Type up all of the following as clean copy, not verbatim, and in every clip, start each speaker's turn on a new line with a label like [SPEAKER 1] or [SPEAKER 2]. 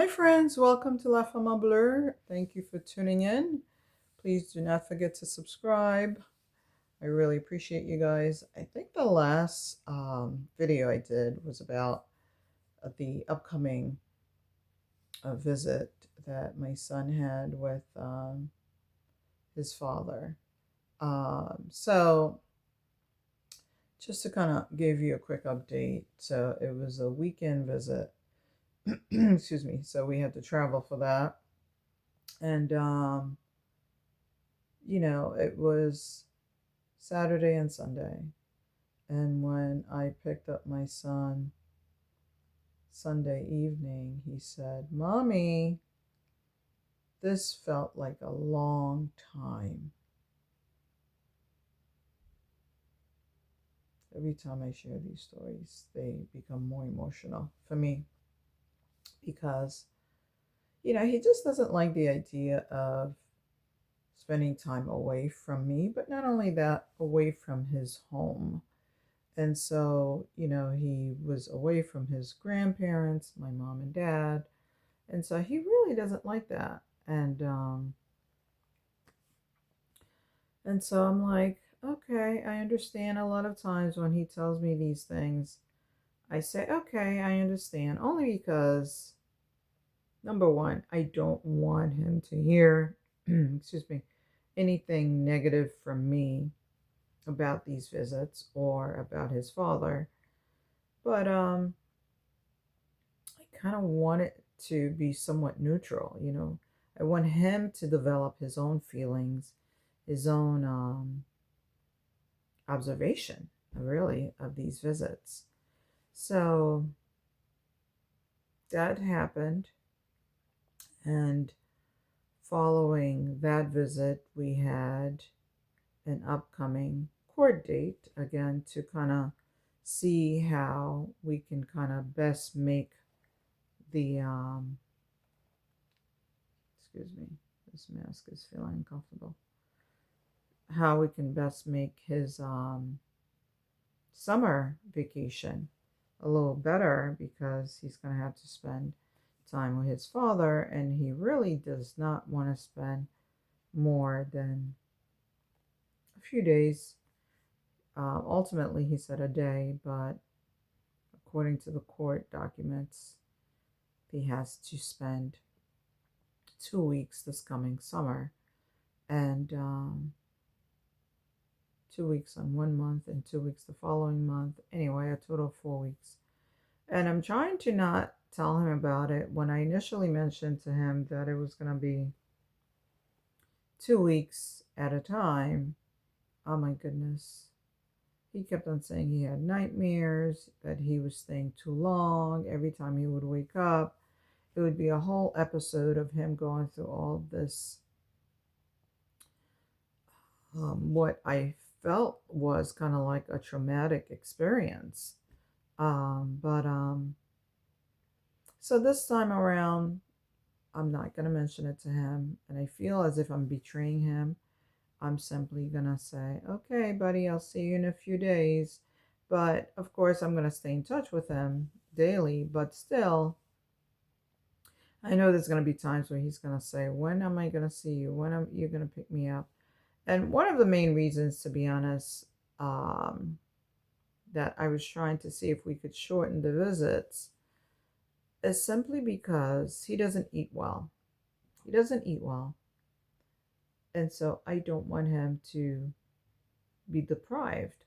[SPEAKER 1] Hi, friends. Welcome to La Femme Bleu. Thank you for tuning in. Please do not forget to subscribe. I really appreciate you guys. I think the last video I did was about the upcoming visit that my son had with his father. So, just to kind of give you a quick update, so it was a weekend visit. Excuse me. So, we had to travel for that. And it was Saturday and Sunday. And when I picked up my son Sunday evening, he said, "Mommy, this felt like a long time." Every time I share these stories, they become more emotional for me because, he just doesn't like the idea of spending time away from me, but not only that, away from his home. And so, he was away from his grandparents, my mom and dad. And so he really doesn't like that. And so I'm like, okay, I understand. A lot of times when he tells me these things, I say, okay, I understand. Only because, number one, I don't want him to hear, excuse me, anything negative from me about these visits or about his father. But I kind of want it to be somewhat neutral. I want him to develop his own feelings, his own observation, really, of these visits. So that happened. And following that visit, we had an upcoming court date again to kind of see how we can kind of best make the excuse me, this mask is feeling uncomfortable. How we can best make his summer vacation a little better because he's going to have to spend time with his father, and he really does not want to spend more than a few days. Ultimately, he said a day, but according to the court documents, he has to spend 2 weeks this coming summer, and 2 weeks on one month and 2 weeks the following month. Anyway, a total of 4 weeks. And I'm trying to not tell him about it. When I initially mentioned to him that it was going to be 2 weeks at a time, oh my goodness. He kept on saying he had nightmares, that he was staying too long. Every time he would wake up, it would be a whole episode of him going through all this, what I felt was kind of like a traumatic experience. But So this time around, I'm not going to mention it to him. And I feel as if I'm betraying him. I'm simply going to say, okay, buddy, I'll see you in a few days. But of course, I'm going to stay in touch with him daily. But still, I know there's going to be times where he's going to say, when am I going to see you? When are you going to pick me up? And one of the main reasons, to be honest, um, that I was trying to see if we could shorten the visits is simply because he doesn't eat well. He doesn't eat well. And so I don't want him to be deprived.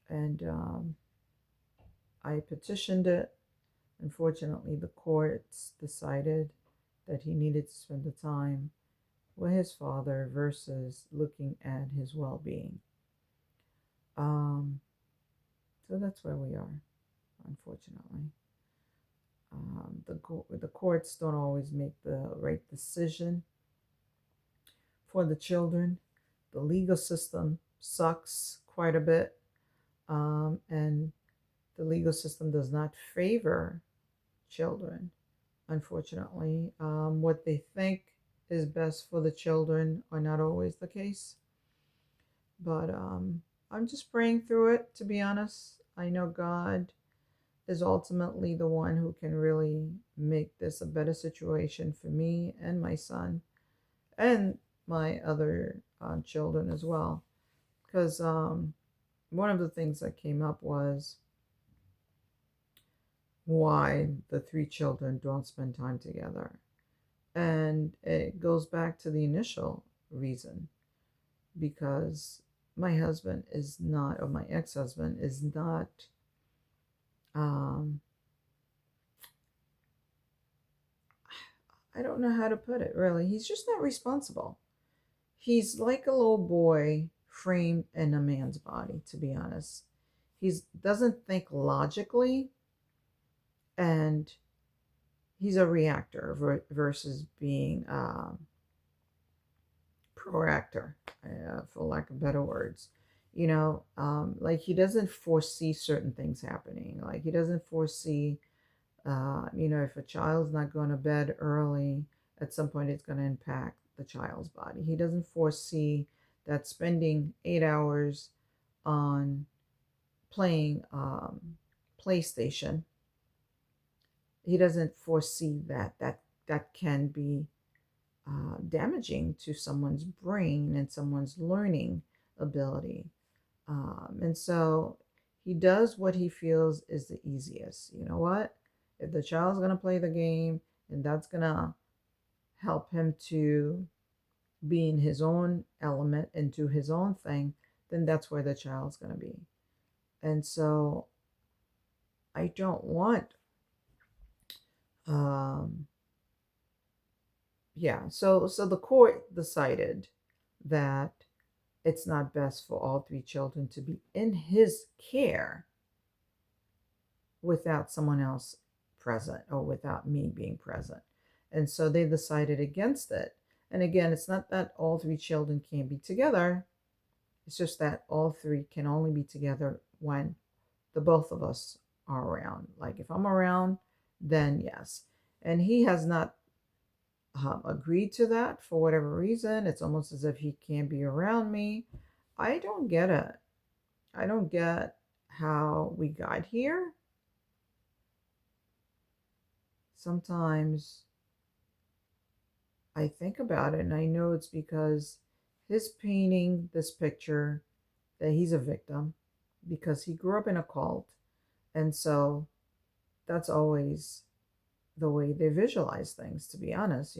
[SPEAKER 1] And I petitioned it. Unfortunately, the courts decided that he needed to spend the time with his father versus looking at his well being. Um, so that's where we are, unfortunately. The courts don't always make the right decision for the children. The legal system sucks quite a bit, and the legal system does not favor children, unfortunately. What they think is best for the children are not always the case. But I'm just praying through it, to be honest. I know God is ultimately the one who can really make this a better situation for me and my son and my other children as well. Because one of the things that came up was why the three children don't spend time together. And it goes back to the initial reason, because my husband is not, or my ex husband is not, um, I don't know how to put it really. He's just not responsible. He's like a little boy framed in a man's body, to be honest. He doesn't think logically, and he's a reactor versus being proactor, for lack of better words. Like he doesn't foresee certain things happening. Like he doesn't foresee, if a child's not going to bed early, at some point it's going to impact the child's body. He doesn't foresee that spending 8 hours on playing PlayStation, he doesn't foresee that can be damaging to someone's brain and someone's learning ability. And so he does what he feels is the easiest. You know what? If the child's going to play the game and that's going to help him to be in his own element and do his own thing, then that's where the child's going to be. And so I don't want, um, yeah. So the court decided that it's not best for all three children to be in his care without someone else present or without me being present. And so they decided against it. And again, it's not that all three children can't be together. It's just that all three can only be together when the both of us are around. Like if I'm around, then yes. And he has not agreed to that for whatever reason. It's almost as if he can't be around me. I don't get it. I don't get how we got here. Sometimes I think about it and I know it's because his painting this picture that he's a victim because he grew up in a cult. And so that's always the way they visualize things, to be honest.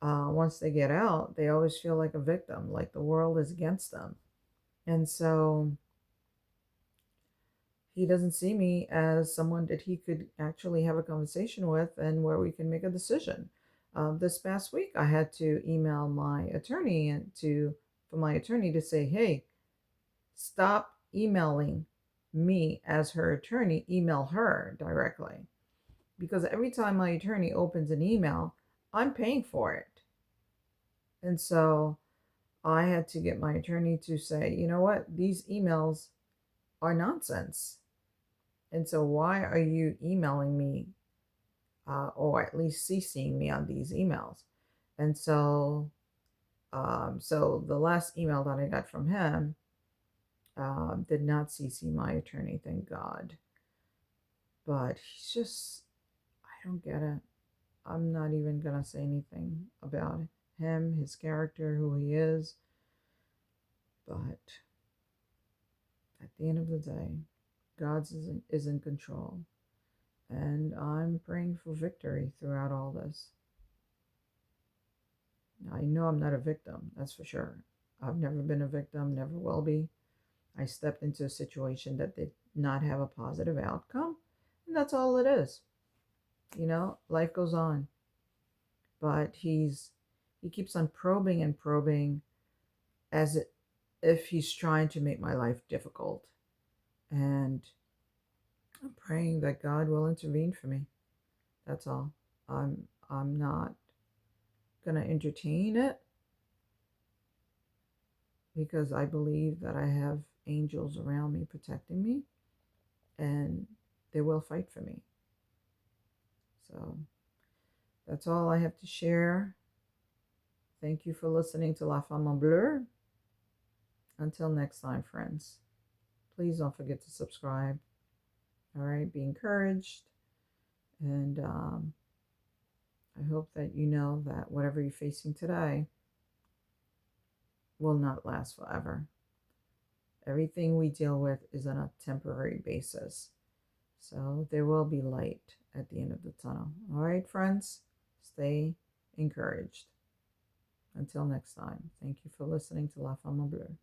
[SPEAKER 1] Once they get out, they always feel like a victim, like the world is against them. And so he doesn't see me as someone that he could actually have a conversation with and where we can make a decision. This past week, I had to email my attorney for my attorney to say, "Hey, stop emailing me as her attorney. Email her directly." Because every time my attorney opens an email, I'm paying for it. And so I had to get my attorney to say, you know what, these emails are nonsense. And so why are you emailing me, or at least CCing me on these emails? And so the last email that I got from him did not CC my attorney, thank God. But he's just, I don't get it. I'm not even gonna say anything about him, his character, who he is. But at the end of the day, is in control. And I'm praying for victory throughout all this. I know I'm not a victim, that's for sure. I've never been a victim, never will be. I stepped into a situation that did not have a positive outcome, and that's all it is. Life goes on. But he keeps on probing and probing as if he's trying to make my life difficult. And I'm praying that God will intervene for me. That's all. I'm not gonna entertain it because I believe that I have angels around me protecting me and they will fight for me. So that's all I have to share. Thank you for listening to La Femme en Bleu. Until next time, friends, please don't forget to subscribe. All right, be encouraged. And I hope that you know that whatever you're facing today will not last forever. Everything we deal with is on a temporary basis. So there will be light at the end of the tunnel. All right, friends, stay encouraged. Until next time, thank you for listening to La Femme Bleue.